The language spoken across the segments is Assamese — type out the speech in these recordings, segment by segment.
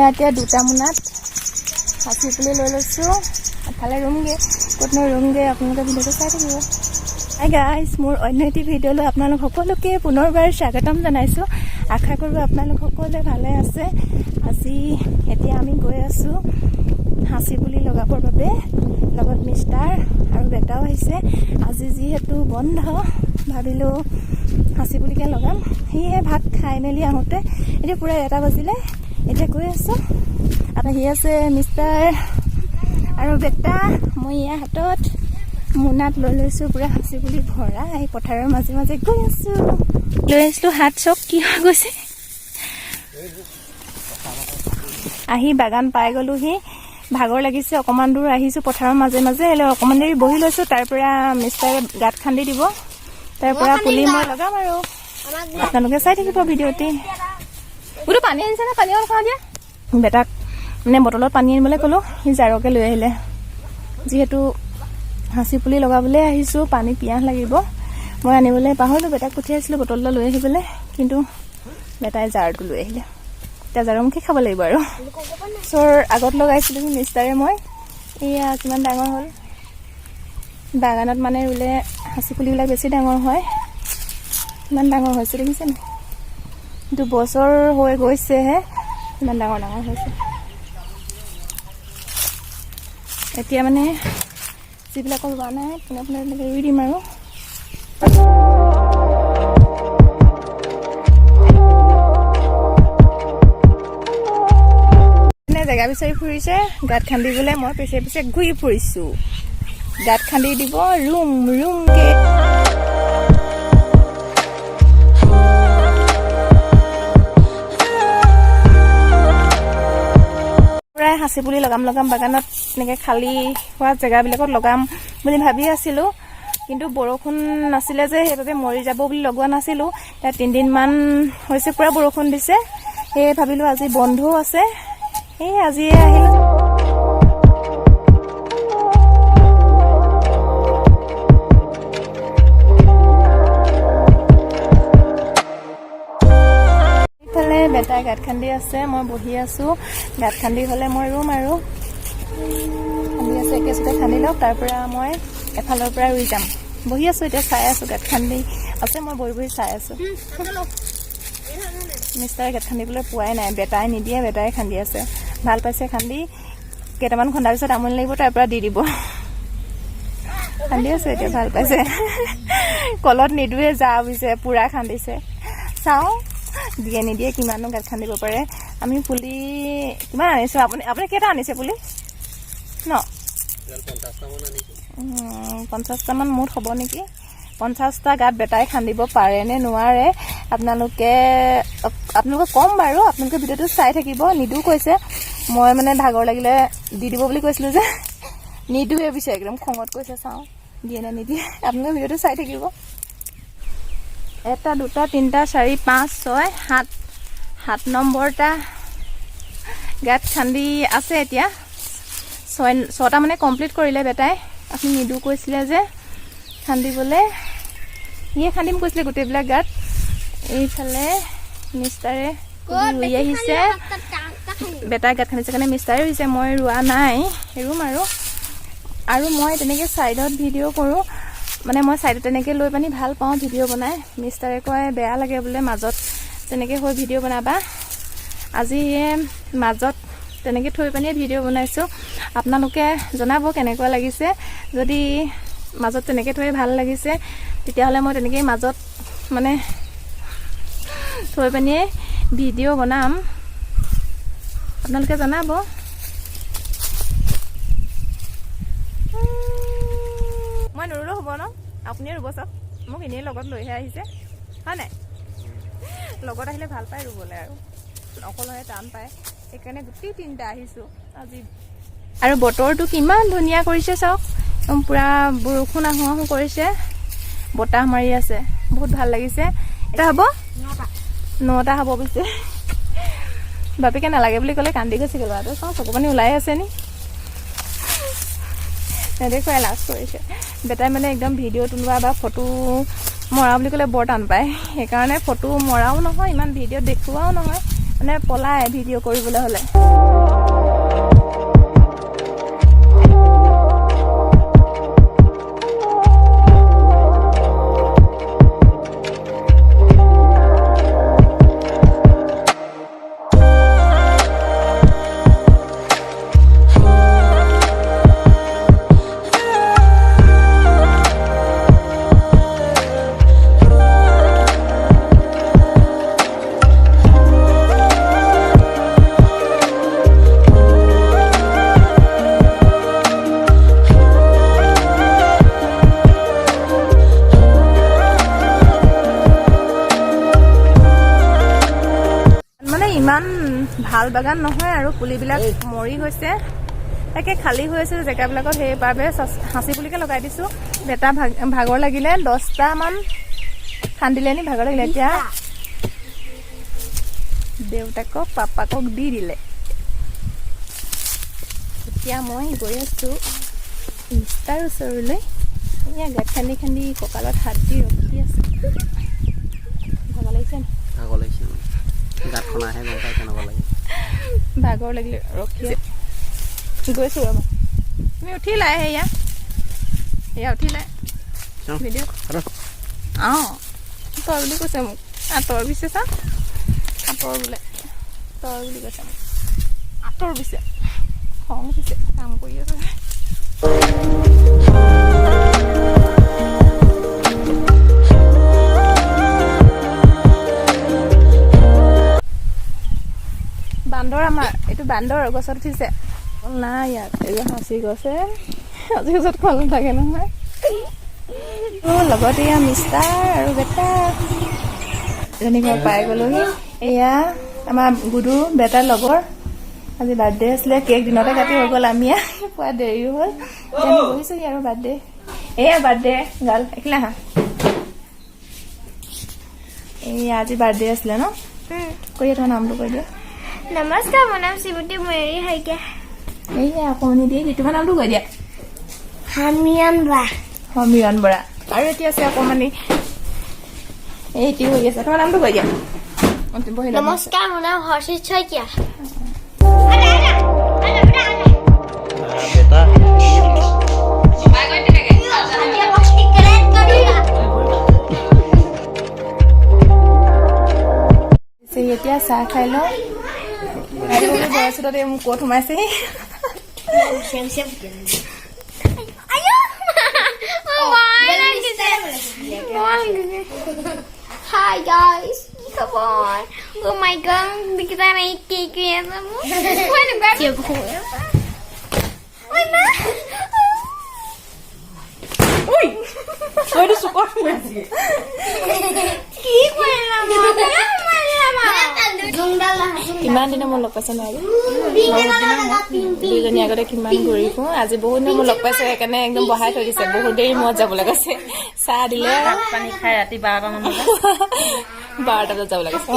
এতিয়া 2টা মোনাত হাঁচি পুলি লৈ লৈছোঁ এফালে ৰুমগৈ ক'তনো ৰুমগৈ আপোনালোকে ভিডিঅ'টো চাই থাকিব হাই গাইজ মোৰ অন্য এটি ভিডিঅ'লৈ আপোনালোক সকলোকে পুনৰবাৰ স্বাগতম জনাইছোঁ আশা কৰোঁ আপোনালোক সকলোৱে ভালে আছে আজি এতিয়া আমি গৈ আছোঁ হাঁচি পুলি লগাবৰ বাবে লগত মিষ্টাৰ আৰু বেটাও আহিছে আজি যিহেতু বন্ধ ভাবিলোঁ হাঁচি পুলিকে লগাম সেয়েহে ভাত খাই মেলি আহোঁতে এতিয়া পূৰা 1টা বাজিলে এতিয়া গৈ আছোঁ আৰু সি আছে মিষ্টাৰ আৰু বেটা মই ইয়াৰ হাতত মোনাত লৈ লৈছোঁ পূৰা হাঁচি পুলি ভৰা এই পথাৰৰ মাজে মাজে গৈ আছোঁ লৈ আহিছিলোঁ হাত চক কি হৈ গৈছে আহি বাগান পাই গ'লোহি ভাগৰ লাগিছে অকণমান দূৰ আহিছোঁ পথাৰৰ মাজে মাজে অকণমান দেৰি বহি লৈছোঁ তাৰ পৰা মিষ্টাৰে গাঁত খান্দি দিব তাৰ পৰা পুলি মই লগাম আৰু আপোনালোকে চাই থাকিব ভিডিঅ'টি বোলো পানী আনিছে নে পানী অলপ খাওঁ দিয়া বেটাক মানে বটলত পানী আনিবলৈ ক'লোঁ সি জাৰকে লৈ আহিলে যিহেতু হাঁচি পুলি লগাবলৈ আহিছোঁ পানী পিয়াহ লাগিব মই আনিবলৈ পাহৰিলোঁ বেটাক পঠিয়াইছিলোঁ বটলটা লৈ আহিবলৈ কিন্তু বেটাই জাৰটো লৈ আহিলে এতিয়া জাৰৰ মুখে খাব লাগিব আৰু চৰ আগত লগাইছিলোঁ মিষ্টাৰে মই এয়া কিমান ডাঙৰ হ'ল বাগানত মানে ৰুলে হাঁচি পুলিবিলাক বেছি ডাঙৰ হয় ইমান ডাঙৰ হৈছে দেখিছেনে 2 বছৰ হৈ গৈছেহে ইমান ডাঙৰ ডাঙৰ হৈছে এতিয়া মানে যিবিলাকৰ ৰোৱা নাই তেনেকৈ ৰুই দিম আৰু জেগা বিচাৰি ফুৰিছে গাঁত খান্দিবলৈ মই পিছে পিছে ঘূৰি ফুৰিছোঁ গাঁত খান্দি দিব ৰুম প্ৰায় হাঁচি পুলি লগাম বাগানত এনেকৈ খালী হোৱা জেগাবিলাকত লগাম বুলি ভাবি আছিলোঁ কিন্তু বৰষুণ নাছিলে যে সেইবাবে মৰি যাব বুলি লগোৱা নাছিলোঁ এতিয়া 3 দিনমান হৈছে পূৰা বৰষুণ দিছে সেয়ে ভাবিলোঁ আজি বন্ধও আছে এই আজি আহিলোঁ ইফালে বেটাই গাঁত খান্দি আছে মই বহি আছোঁ গাঁত খান্দি হ'লে মই ৰুম আৰু খান্দি আছে একেচোতে খান্দি লওক তাৰ পৰা মই এফালৰ পৰা ৰুই যাম বহি আছোঁ এতিয়া চাই আছোঁ গাঁত খান্দি আছে মই বহি চাই আছোঁ মিষ্টাৰে গাঁত খান্দিবলৈ পোৱাই নাই বেটাই নিদিয়ে বেটাই খান্দি আছে ভাল পাইছে খান্দি কেইটামান খন্দাৰ পিছত আমনি লাগিব তাৰ পৰা দি দিব খান্দি আছে এতিয়া ভাল পাইছে কলত নিদোৱে যা বুজিছে পূৰা খান্দিছে চাওঁ দিয়ে নিদিয়ে কিমানো গাঁত খান্দিব পাৰে আমি পুলি কিমান আনিছোঁ আপুনি কেইটা আনিছে পুলি ন 50টামান মুঠ হ'ব নেকি 50টা গাঁত বেটাই খান্দিব পাৰে নে নোৱাৰে আপোনালোকে ক'ম বাৰু আপোনালোকে ভিডিঅ'টো চাই থাকিব নিদো কৈছে মই মানে ভাগৰ লাগিলে দি দিব বুলি কৈছিলোঁ যে নিদোৱে পিছে একদম খঙত কৈছে চাওঁ দিয়ে নে নিদিয়ে আপোনালোকে ভিডিঅ'টো চাই থাকিব 1 2 3 4 5 6 7 নম্বৰটা গাঁত খান্দি আছে এতিয়া 6টা মানে কমপ্লিট কৰিলে বেটাই আপুনি নিদো কৈছিলে যে খান্দিবলৈ ইয়ে খান্দিম কৈছিলে গোটেইবিলাক গাঁত এইফালে মিষ্টাৰে ৰুই আহিছে বেটাই গাঁত খান্দিছে কাৰণে মিষ্টাৰে ৰুইছে মই ৰোৱা নাই ৰুম আৰু মই তেনেকৈ ছাইডত ভিডিঅ' কৰোঁ মানে মই ছাইডত তেনেকৈ লৈ পানি ভাল পাওঁ ভিডিঅ' বনাই মিষ্টাৰে কয় বেয়া লাগে বোলে মাজত তেনেকৈ হৈ ভিডিঅ' বনাবা আজি মাজত তেনেকৈ থৈ পানিয়ে ভিডিঅ' বনাইছোঁ আপোনালোকে জনাব কেনেকুৱা লাগিছে যদি মাজত তেনেকৈ থৈ ভাল লাগিছে তেতিয়াহ'লে মই তেনেকৈ মাজত মানে থৈ পানিয়ে ভিডিঅ' বনাম আপোনালোকে জনাব মই নৰুলেও হ'ব ন আপুনিয়ে ৰুব চাওক মোক এনেই লগত লৈহে আহিছে হয় নাই লগত আহিলে ভাল পায় ৰুবলৈ আৰু অকলে টান পায় সেইকাৰণে গোটেই 3টা আহিছোঁ আজি আৰু বতৰটো কিমান ধুনীয়া কৰিছে চাওক পূৰা বৰষুণ আহোঁ কৰিছে বতাহ মাৰি আছে বহুত ভাল লাগিছে এটা হ'ব 9টা হ'ব পিছে বাপেকে নালাগে বুলি ক'লে কান্দি গৈছেগৈ ল'ৰাটো চাওঁ চকু পানী ওলাই আছে নি নেদেখুৱাই লাজ কৰিছে বেটাই মানে একদম ভিডিঅ' তোলোৱা বা ফটো মৰা বুলি ক'লে বৰ টান পায় সেইকাৰণে ফটো মৰাও নহয় ইমান ভিডিঅ'ত দেখুৱাও নহয় মানে পলাই ভিডিঅ' কৰিবলৈ হ'লে। ইমান ভাল বাগান নহয় আৰু পুলিবিলাক মৰি গৈছে, তাকে খালী হৈ আছে জেগাবিলাকত, সেইবাবে সাঁচি পুলিকে লগাই দিছোঁ। বেটা ভাগৰ লাগিলে 10টামান খান্দিলে নি, ভাগৰ লাগিলে। এতিয়া দেউতাকক পাপাকক দি দিলে। এতিয়া মই গৈ আছোঁ মিষ্টাৰ ওচৰলৈ। এয়া গাঁত খান্দি খান্দি কঁকালত হাত দি ৰখি আছে। ভাগৰ লাগিছে নি? ভাগৰ লাগিছে, গাঁতখনাহে গম পাই কেনেকুৱা লাগে। ভাগৰ লাগিলে ৰখি গৈছোঁ ৰ'বা। তুমি উঠিলাই, সেয়া উঠিলাই ভিডিঅ'। অঁ তই বুলি কৈছে মোক, আঁতৰ পিছে চা, আঁতৰ বোলে তই বুলি কৈছে মোক, আঁতৰ পিছে খং উঠিছে, কাম কৰি আছে। বান্দৰ, আমাৰ এইটো বান্দৰ গছত উঠিছে। নাই ইয়াত এইবোৰ সাঁচি গছে, সাঁচি গছত কল নাথাকে নহয়। লগতে এয়া মিষ্টাৰ আৰু বেটা এজনী ঘৰ পাই গ'লোহি। এয়া আমাৰ গুডু বেটাৰ লগৰ, আজি বাৰ্থডে আছিলে, কেক দিনতে কাটি হৈ গ'ল। আমি পোৱা দেৰিও হ'ল, এতিয়া আমি বহিছোঁহি আৰু বাৰ্থডে। এয়া বাৰ্থডে গাল এখিলা হা, এয়া আজি বাৰ্থডে আছিলে ন? কৈ দিয়া তোমাৰ নামটো কৈ দিয়া। নমস্কাৰ, মোৰ নাম শিৱতী ময়ূৰী শইকীয়া। এইয়া অকণমানি দিয়ে, তোমাৰ নামটো কৈ দিয়া। হামিয়ান বা সমীৰণ বৰা। আৰু এতিয়া আছে অকণমানি, এইটি হৈ আছে, তোমাৰ নামটো কৈ দিয়া। নমস্কাৰ, মোৰ নাম হৰ্ষিত শইকীয়া। এতিয়া চাহ খাই লওঁ। বয়সতে মোক ক'ত সোমাইছেহি। Hi guys, come on. Oh my god, kita naik cake ya semua. Mana baby? Siapa kau? Oi ma. Oi, kau itu suka masih. কিমান দিনৰ মই লগ পাইছে নোৱাৰো, দুইজনী আগতে কিমান ঘূৰি ফুৰোঁ। আজি বহুত দিনৰ মই লগ পাইছোঁ, সেইকাৰণে একদম বহাই থৈ দিছে। বহুত দেৰি মূৰত যাবলৈ কৈছে। চাহ দিলে, ভাত পানী খাই ৰাতি 12টামান বজাত 12টা বজাত যাবলৈ কৈছে।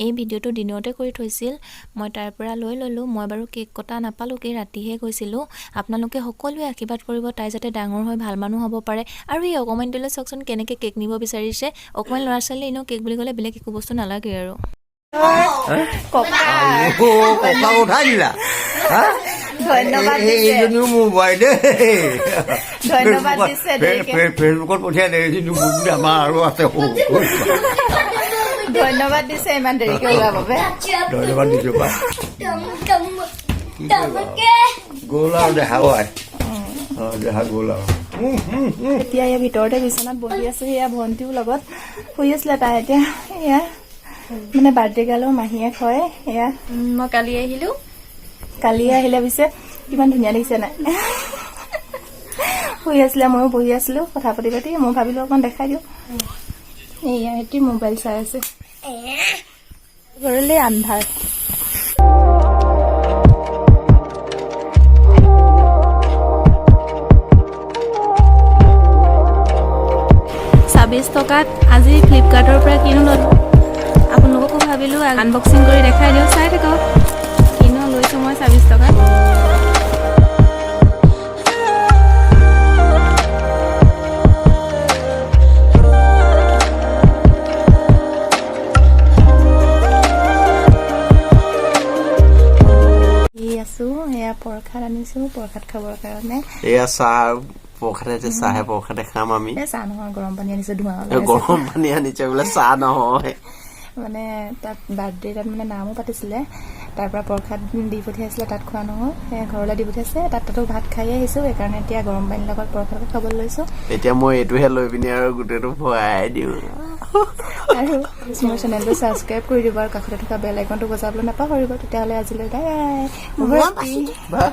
এই ভিডিঅ'টো দিনতে কৰি থৈছিল, মই তাৰ পৰা লৈ ল'লোঁ। মই বাৰু কেক কটা নাপালোঁ, কি ৰাতিহে গৈছিলোঁ। আপোনালোকে সকলোৱে আশীৰ্বাদ কৰিব, তাই যাতে ডাঙৰ হৈ ভাল মানুহ হ'ব পাৰে। আৰু এই অকণমানিটোলৈ চাওকচোন কেনেকৈ কেক নিব বিচাৰিছে। অকণমান ল'ৰা ছোৱালী এনেও কেক বুলি ক'লে বেলেগ একো বস্তু নালাগে আৰু। ধন্যবাদ দিছে, ফেচবুকত পঠিয়াই আমাৰ আৰু আছে। ধন্যবাদ দিছে ইমান দেৰিকৈ ওলোৱাৰ বাবে। ধন্যবাদ দিছো। গ'ল আৰু দেখা পাই, দেখা গ'ল আৰু। এতিয়া ইয়াৰ ভিতৰতে বিচনাত বহি আছে, এয়া ভণ্টিও লগত শুই আছিলে। তাই এতিয়া এয়া মানে বাৰ্থডে গালৰ মাহীয়েক হয়। এয়া মই কালি আহিলোঁ, কালি আহিলে পিছে কিমান ধুনীয়া দেখিছে নাই। শুই আছিলে, ময়ো বহি আছিলোঁ কথা পাতি পাতি। মই ভাবিলোঁ অকণ দেখাই দিওঁ। এয়া সিহঁতি মোবাইল চাই আছে। ঘৰলৈ আন্ধাৰ। 26 টকাত আজি ফ্লিপকাৰ্টৰ পৰা কিনো ল'লোঁ। আপোনালোককো ভাবিলোঁ আনবক্সিং কৰি দেখাই দিওঁ, চাই থাকক কিনো লৈছোঁ মই 26 টকাত। প্ৰসাদ আনিছোঁ প্ৰসাদ খাবৰ কাৰণে এয়া চাহ প্ৰসাদে চাহে প্ৰসাদে খাম আমি এই চাহ নহয় গৰম পানী আনিছোঁ ধোঁৱা গৰম পানী আনিছে বোলে চাহ নহয় মানে তাত বাৰ্থডে তাত মানে নামো পাতিছিলে তাৰ পৰা প্ৰসাদ দি পঠিয়াইছিলে তাত খোৱা নহ'ল ঘৰলৈ দি পঠিয়াইছে তাতো ভাত খাই আহিছোঁ সেইকাৰণে এতিয়া গৰম পানীৰ লগত প্ৰসাদ খাবলৈ লৈছোঁ এতিয়া মই এইটোহে লৈ পিনি আৰু গোটেইটো ভৰাই দিওঁ আৰু মোৰ চেনেলটো ছাবস্ক্ৰাইব কৰি দিব আৰু কাষতে থকা বেল আইকনটো বজাবলৈ নাপাহৰিব তেতিয়াহ'লে আজিলৈ বাই বাই।